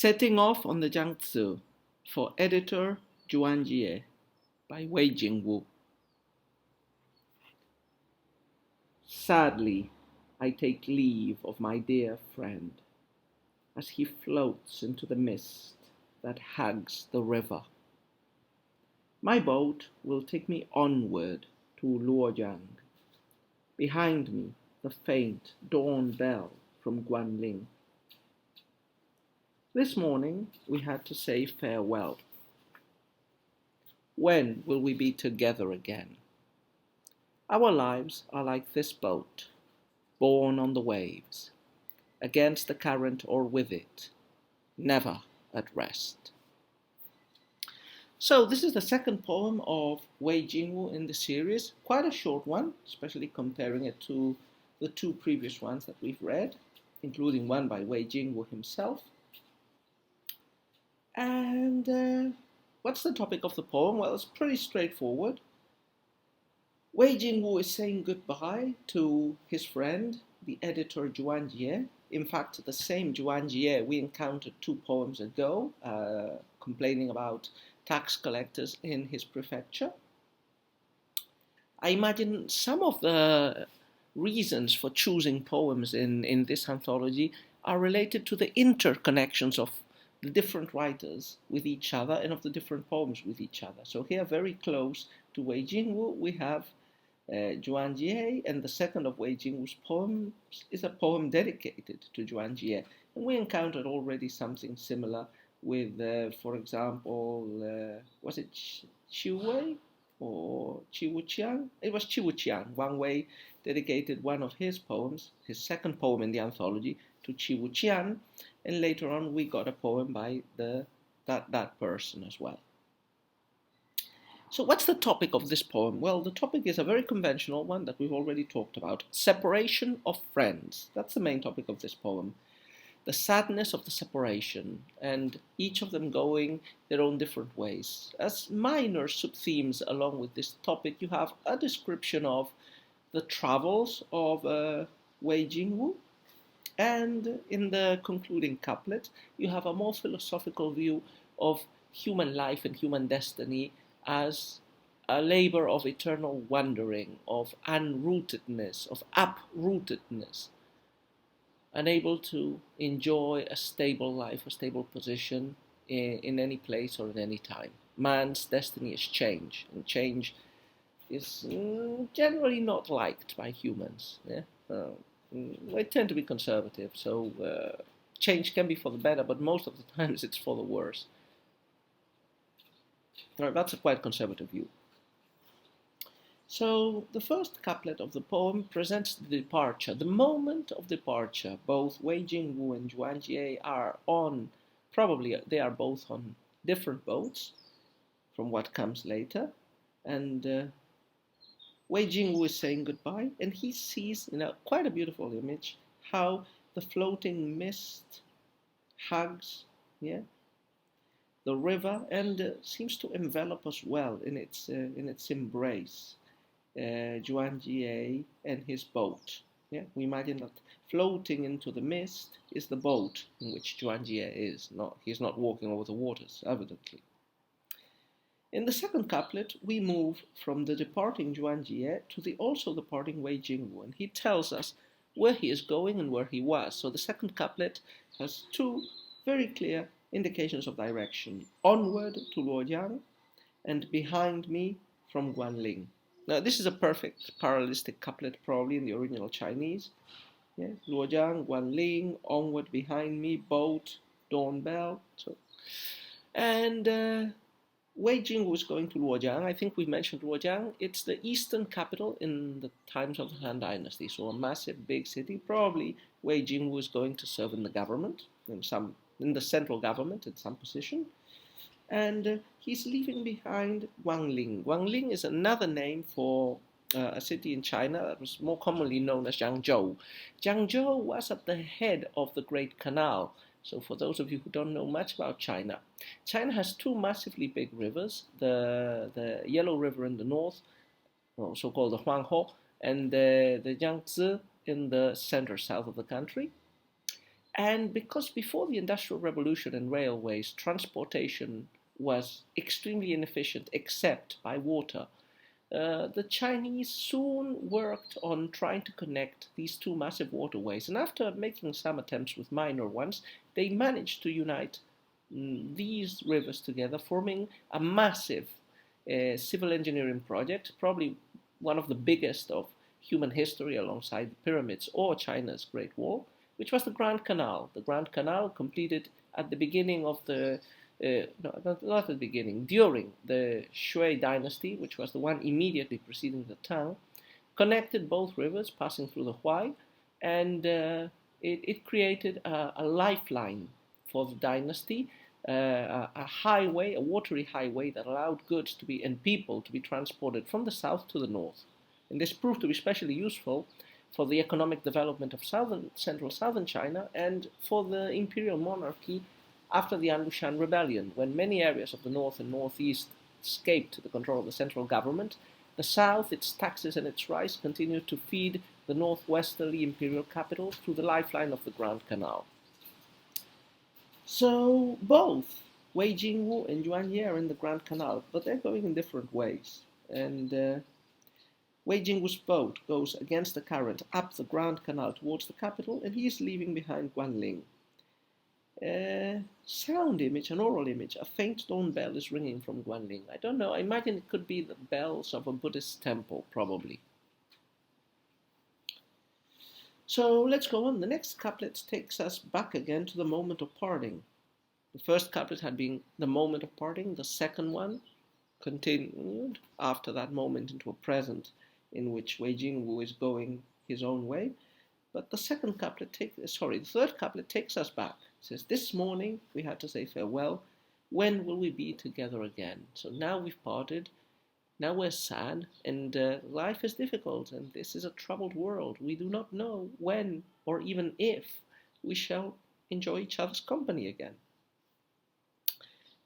Setting Off on the Yangzi for editor Zhuanjie by Wei Yingwu. Sadly, I take leave of my dear friend as he floats into the mist that hugs the river. My boat will take me onward to Luoyang. Behind me, the faint dawn bell from Guanling. This morning we had to say farewell. When will we be together again? Our lives are like this boat, borne on the waves, against the current or with it, never at rest. So this is the second poem of Wei Yingwu in the series, quite a short one, especially comparing it to the two previous ones that we've read, including one by Wei Yingwu himself. And what's the topic of the poem? Well, it's pretty straightforward. Wei Yingwu is saying goodbye to his friend, the editor Zhuanjie. In fact, the same Zhuanjie we encountered two poems ago, complaining about tax collectors in his prefecture. I imagine some of the reasons for choosing poems in this anthology are related to the interconnections of the different writers with each other and of the different poems with each other. So here, very close to Wei Yingwu, we have Zhuanjie, and the second of Wei Jingwu's poems is a poem dedicated to Zhuanjie. And we encountered already something similar with, for example, was it Wei or Qiuqiang? It was Qiuqiang. Wang Wei dedicated one of his poems, his second poem in the anthology, to Qiuqiang, and later on we got a poem by that person as well. So what's the topic of this poem? Well, the topic is a very conventional one that we've already talked about. Separation of friends. That's the main topic of this poem. The sadness of the separation, and each of them going their own different ways. As minor sub-themes along with this topic, you have a description of the travels of Wei Yingwu, and in the concluding couplet, you have a more philosophical view of human life and human destiny as a labor of eternal wandering, of unrootedness, of uprootedness, unable to enjoy a stable life, a stable position in any place or in any time. Man's destiny is change, and change is generally not liked by humans. Yeah? They tend to be conservative, so change can be for the better, but most of the times it's for the worse. That's a quite conservative view. So the first couplet of the poem presents the departure, the moment of departure. Both Wei Yingwu and Zhuanjie are they are both on different boats from what comes later. And Wei Yingwu is saying goodbye, and he sees, quite a beautiful image, how the floating mist hugs, the river, and seems to envelop us well in its embrace. Zhuanjie and his boat. We imagine that floating into the mist is the boat in which Zhuanjie is. He's not walking over the waters, evidently. In the second couplet, we move from the departing Zhuanjie to the also departing Wei Yingwu, and he tells us where he is going and where he was. So the second couplet has two very clear indications of direction: onward to Luoyang, and behind me from Guanling. Now this is a perfect parallelistic couplet, probably in the original Chinese. Luoyang, Guanling, onward, behind me, boat, dawn bell. And Wei Jingwu was going to Luoyang. I think we mentioned Luoyang. It's the eastern capital in the times of the Han Dynasty, so a massive, big city. Probably Wei Jingwu was going to serve in the government, in the central government, in some position. And he's leaving behind Guanling. Guanling is another name for a city in China that was more commonly known as Yangzhou. Yangzhou was at the head of the Great Canal. So for those of you who don't know much about China, China has two massively big rivers, the Yellow River in the north, also called the Huanghe, and the Yangzi in the center south of the country. And because before the Industrial Revolution and railways, transportation was extremely inefficient except by water, the Chinese soon worked on trying to connect these two massive waterways. And after making some attempts with minor ones, they managed to unite these rivers together, forming a massive civil engineering project, probably one of the biggest of human history alongside the pyramids or China's Great Wall, which was the Grand Canal. The Grand Canal, completed at the beginning of the no, not at the beginning, during the Shui dynasty, which was the one immediately preceding the Tang, connected both rivers passing through the Huai, and it created a lifeline for the dynasty, a highway, a watery highway that allowed goods to be and people to be transported from the south to the north. And this proved to be especially useful for the economic development of central southern China and for the imperial monarchy after the Anlushan rebellion, when many areas of the north and northeast escaped the control of the central government. The south, its taxes and its rice, continued to feed the northwesterly imperial capital through the lifeline of the Grand Canal. So both Wei Jingwu and Yuan Ye are in the Grand Canal, but they're going in different ways. And Wei Jingwu's boat goes against the current up the Grand Canal towards the capital, and he is leaving behind Guanling. Sound image, an oral image, a faint dawn bell is ringing from Guanling. I don't know, I imagine it could be the bells of a Buddhist temple, probably. So let's go on. The next couplet takes us back again to the moment of parting. The first couplet had been the moment of parting. The second one continued after that moment into a present in which Wei Jingwu is going his own way. But the third couplet takes us back. It says, this morning we had to say farewell. When will we be together again? So now we've parted. Now we're sad, and life is difficult, and this is a troubled world. We do not know when or even if we shall enjoy each other's company again.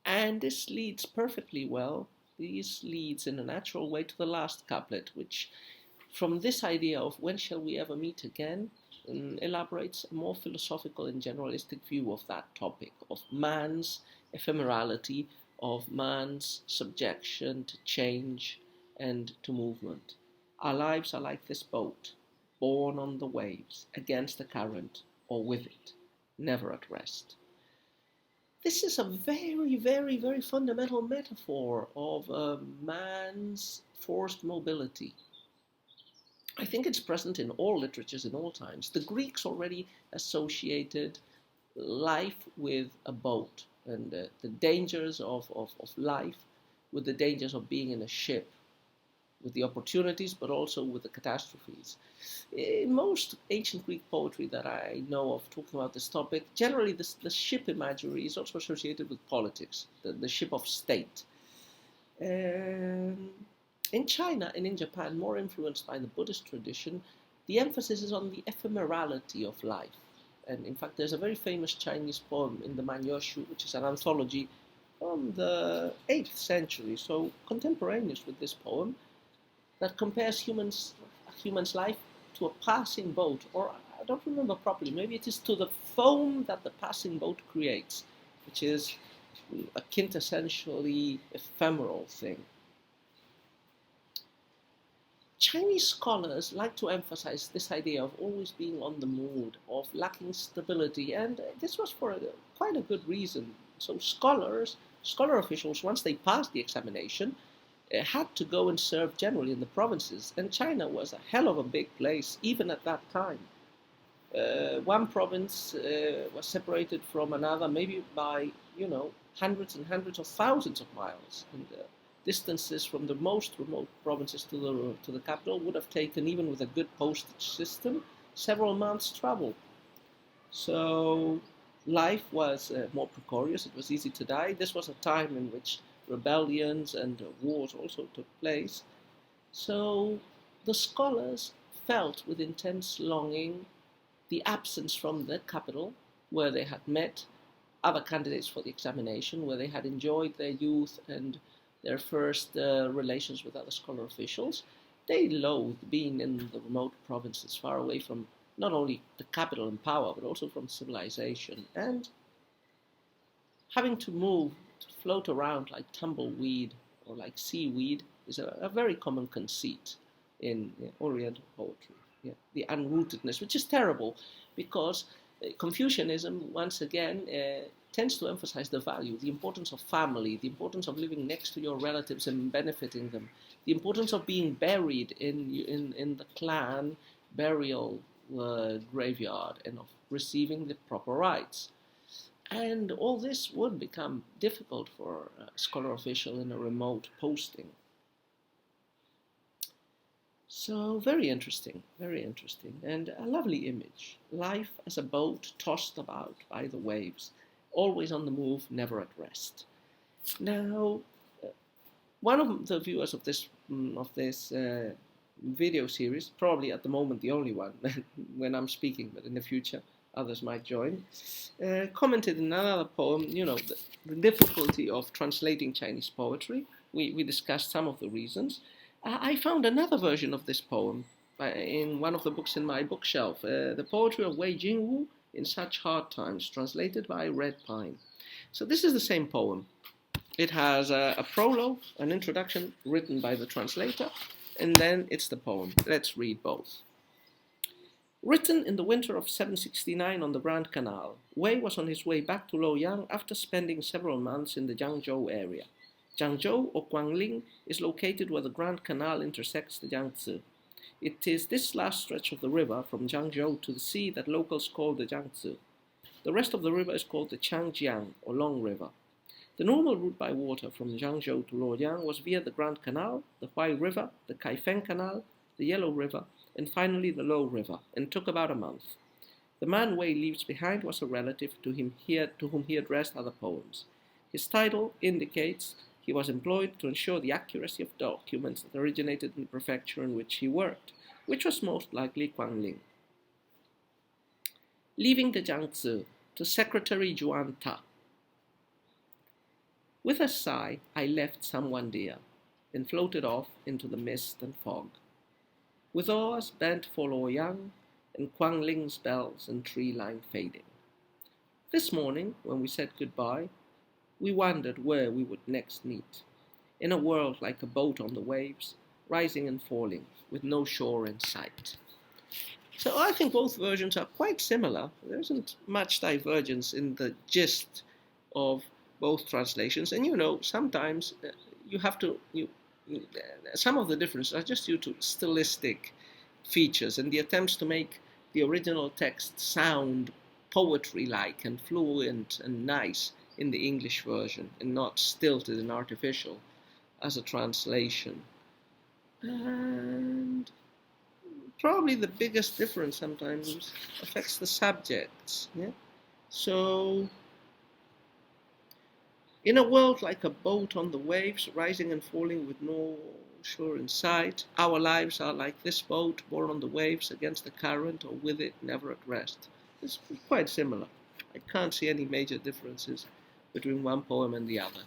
And this leads perfectly well. This leads in a natural way to the last couplet, which from this idea of when shall we ever meet again, elaborates a more philosophical and generalistic view of that topic, of man's ephemerality, of man's subjection to change and to movement. Our lives are like this boat, borne on the waves, against the current, or with it, never at rest. This is a very, very, very fundamental metaphor of man's forced mobility. I think it's present in all literatures in all times. The Greeks already associated life with a boat, and the dangers of life with the dangers of being in a ship, with the opportunities but also with the catastrophes. In most ancient Greek poetry that I know of talking about this topic, generally the ship imagery is also associated with politics, the ship of state. In China and in Japan, more influenced by the Buddhist tradition, the emphasis is on the ephemerality of life. And in fact, there's a very famous Chinese poem in the Manyoshu, which is an anthology from the 8th century, so contemporaneous with this poem, that compares a human's life to a passing boat, or I don't remember properly, maybe it is to the foam that the passing boat creates, which is a quintessentially ephemeral thing. Chinese scholars like to emphasize this idea of always being on the move, of lacking stability, and this was for quite a good reason. So scholar officials, once they passed the examination, had to go and serve generally in the provinces, and China was a hell of a big place, even at that time. One province was separated from another maybe by, hundreds and hundreds of thousands of miles, and distances from the most remote provinces to the capital would have taken, even with a good postage system, several months' travel. So life was more precarious. It was easy to die. This was a time in which rebellions and wars also took place. So the scholars felt with intense longing the absence from the capital, where they had met other candidates for the examination, where they had enjoyed their youth and their first relations with other scholar officials. They loathed being in the remote provinces, far away from not only the capital and power, but also from civilization. And having to move, to float around like tumbleweed or like seaweed is a very common conceit in Oriental poetry. Yeah, the unrootedness, which is terrible because Confucianism, once again, tends to emphasize the value, the importance of family, the importance of living next to your relatives and benefiting them, the importance of being buried in the clan burial graveyard and of receiving the proper rites. And all this would become difficult for a scholar official in a remote posting. So very interesting, and a lovely image. Life as a boat tossed about by the waves, always on the move, never at rest. Now, one of the viewers of this video series, probably at the moment the only one when I'm speaking, but in the future others might join, commented in another poem, the difficulty of translating Chinese poetry. We discussed some of the reasons. I found another version of this poem in one of the books in my bookshelf, the poetry of Wei Yingwu, In Such Hard Times, translated by Red Pine. So this is the same poem. It has a prologue, an introduction written by the translator, and then it's the poem. Let's read both. Written in the winter of 769 on the Grand Canal, Wei was on his way back to Luoyang after spending several months in the Jiangzhou area. Jiangzhou, or Guangling, is located where the Grand Canal intersects the Yangzi. It is this last stretch of the river from Jiangzhou to the sea that locals call the Yangzi. The rest of the river is called the Changjiang, or Long River. The normal route by water from Jiangzhou to Luoyang was via the Grand Canal, the Huai River, the Kaifeng Canal, the Yellow River, and finally the Low River, and took about a month. The man Wei leaves behind was a relative to whom he addressed other poems. His title indicates he was employed to ensure the accuracy of documents that originated in the prefecture in which he worked, which was most likely Guangling. Leaving the Jiangzi to Secretary Juan Ta. With a sigh, I left someone dear, then floated off into the mist and fog. With oars bent for Luoyang and Guangling's bells and tree line fading. This morning, when we said goodbye, we wondered where we would next meet, in a world like a boat on the waves, rising and falling, with no shore in sight. So I think both versions are quite similar. There isn't much divergence in the gist of both translations, and sometimes you have to, some of the differences are just due to stylistic features and the attempts to make the original text sound poetry-like and fluent and nice in the English version, and not stilted and artificial as a translation. And probably the biggest difference sometimes affects the subjects. Yeah? So, in a world like a boat on the waves, rising and falling with no shore in sight, our lives are like this boat, borne on the waves against the current or with it, never at rest. It's quite similar. I can't see any major differences between one poem and the other.